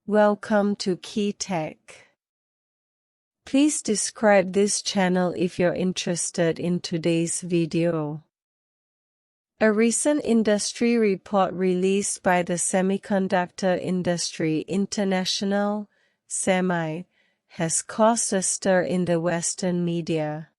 Welcome to Key Tech. Please describe this channel if you're interested in today's video. A recent industry report released by the Semiconductor Industry International, SEMI, has caused a stir in the Western media.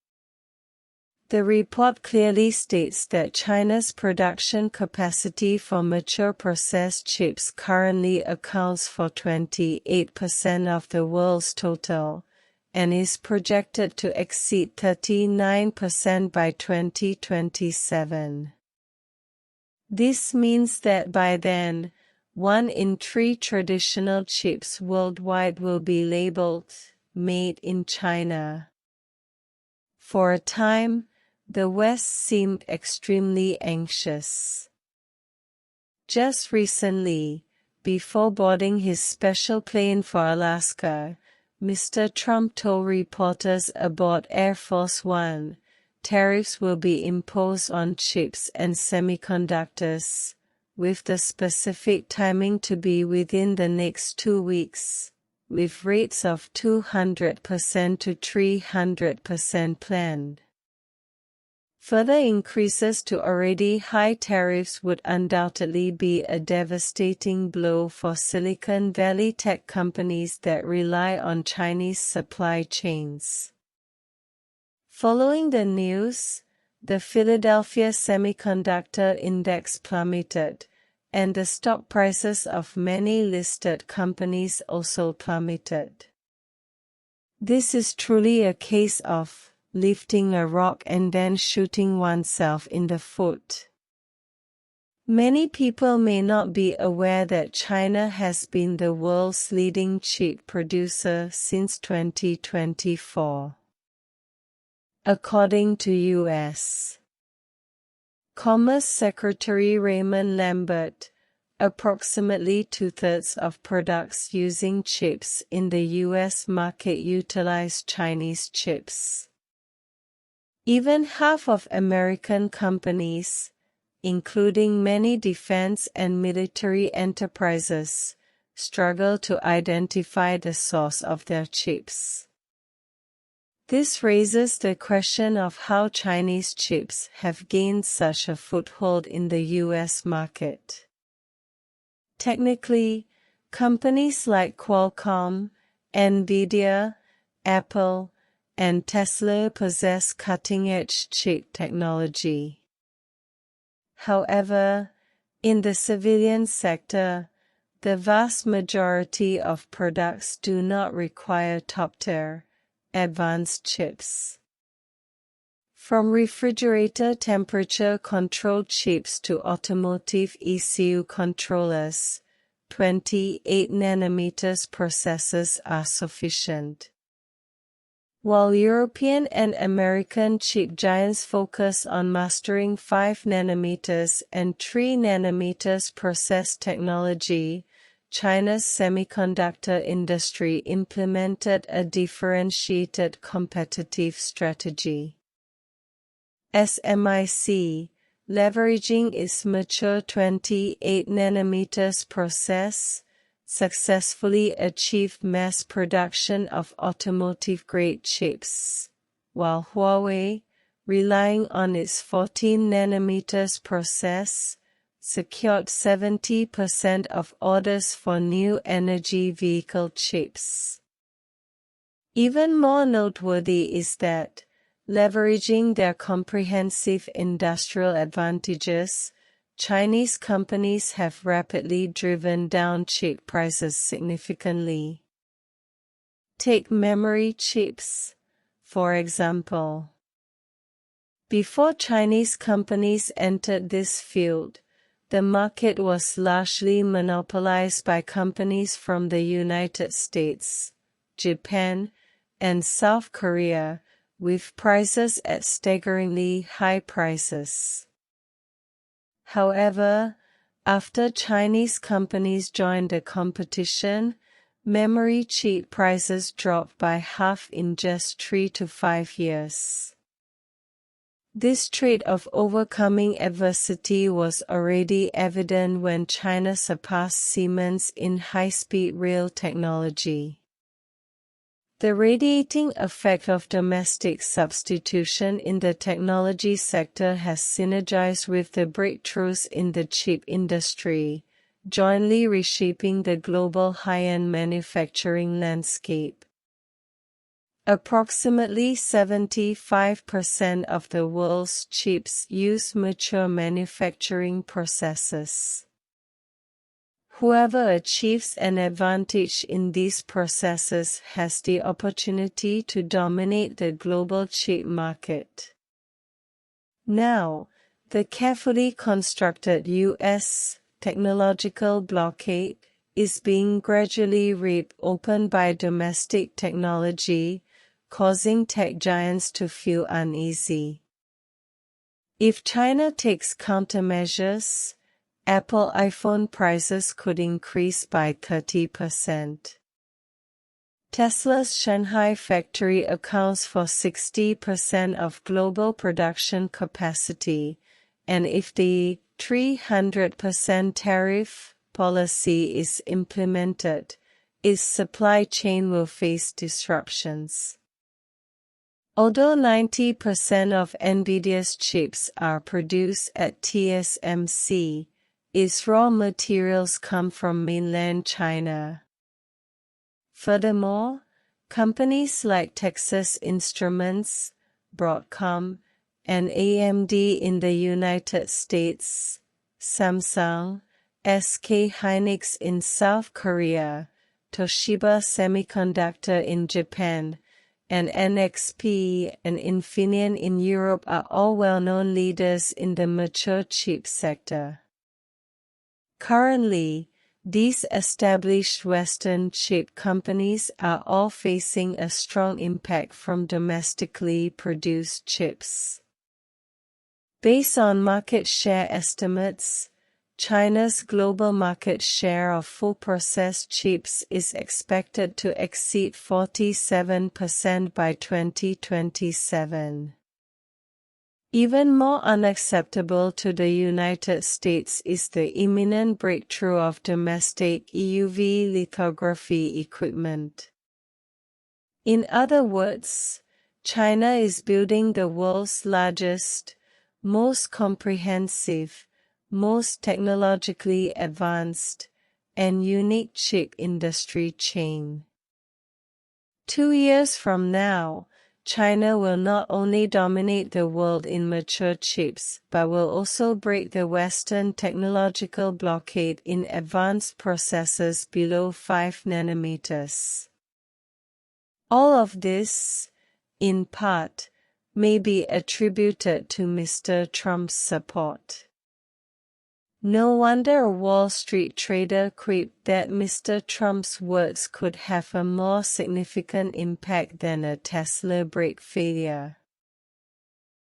The report clearly states that China's production capacity for mature processed chips currently accounts for 28% of the world's total, and is projected to exceed 39% by 2027. This means that by then, 1 in 3 traditional chips worldwide will be labeled "Made in China." For a time, the West seemed extremely anxious. Just recently, before boarding his special plane for Alaska, Mr. Trump told reporters aboard Air Force One, tariffs will be imposed on chips and semiconductors, with the specific timing to be within the next 2 weeks, with rates of 200% to 300% planned. Further increases to already high tariffs would undoubtedly be a devastating blow for Silicon Valley tech companies that rely on Chinese supply chains. Following the news, the Philadelphia Semiconductor Index plummeted, and the stock prices of many listed companies also plummeted. This is truly a case of lifting a rock and then shooting oneself in the foot. Many people may not be aware that China has been the world's leading chip producer since 2024. According to U.S. Commerce Secretary Raymond Lambert, approximately 2/3 of products using chips in the U.S. market utilize Chinese chips. Even half of American companies, including many defense and military enterprises, struggle to identify the source of their chips. This raises the question of how Chinese chips have gained such a foothold in the U.S. market. Technically, companies like Qualcomm, Nvidia, Apple, and Tesla possess cutting-edge chip technology. However, in the civilian sector, the vast majority of products do not require top-tier, advanced chips. From refrigerator temperature-controlled chips to automotive ECU controllers, 28nm processors are sufficient. While European and American chip giants focus on mastering 5nm and 3nm process technology, China's semiconductor industry implemented a differentiated competitive strategy. SMIC, leveraging its mature 28nm process, successfully achieved mass production of automotive-grade chips, while Huawei, relying on its 14nm process, secured 70% of orders for new energy vehicle chips. Even more noteworthy is that, leveraging their comprehensive industrial advantages, Chinese companies have rapidly driven down chip prices significantly. Take memory chips, for example. Before Chinese companies entered this field, the market was largely monopolized by companies from the United States, Japan, and South Korea, with prices at staggeringly high prices. However, after Chinese companies joined the competition, memory chip prices dropped by half in just 3 to 5 years. This trait of overcoming adversity was already evident when China surpassed Siemens in high-speed rail technology. The radiating effect of domestic substitution in the technology sector has synergized with the breakthroughs in the chip industry, jointly reshaping the global high-end manufacturing landscape. Approximately 75% of the world's chips use mature manufacturing processes. Whoever achieves an advantage in these processes has the opportunity to dominate the global chip market. Now, the carefully constructed U.S. technological blockade is being gradually ripped open by domestic technology, causing tech giants to feel uneasy. If China takes countermeasures, Apple iPhone prices could increase by 30%. Tesla's Shanghai factory accounts for 60% of global production capacity, and if the 300% tariff policy is implemented, its supply chain will face disruptions. Although 90% of NVIDIA's chips are produced at TSMC, its raw materials come from mainland China. Furthermore, companies like Texas Instruments, Broadcom, and AMD in the United States, Samsung, SK Hynix in South Korea, Toshiba Semiconductor in Japan, and NXP and Infineon in Europe are all well-known leaders in the mature chip sector. Currently, these established Western chip companies are all facing a strong impact from domestically produced chips. Based on market share estimates, China's global market share of full-processed chips is expected to exceed 47% by 2027. Even more unacceptable to the United States is the imminent breakthrough of domestic EUV lithography equipment. In other words, China is building the world's largest, most comprehensive, most technologically advanced, and unique chip industry chain. 2 years from now, China will not only dominate the world in mature chips but will also break the Western technological blockade in advanced processes below 5 nanometers. All of this, in part, may be attributed to Mr. Trump's support. No wonder a Wall Street trader quipped that Mr. Trump's words could have a more significant impact than a Tesla brake failure.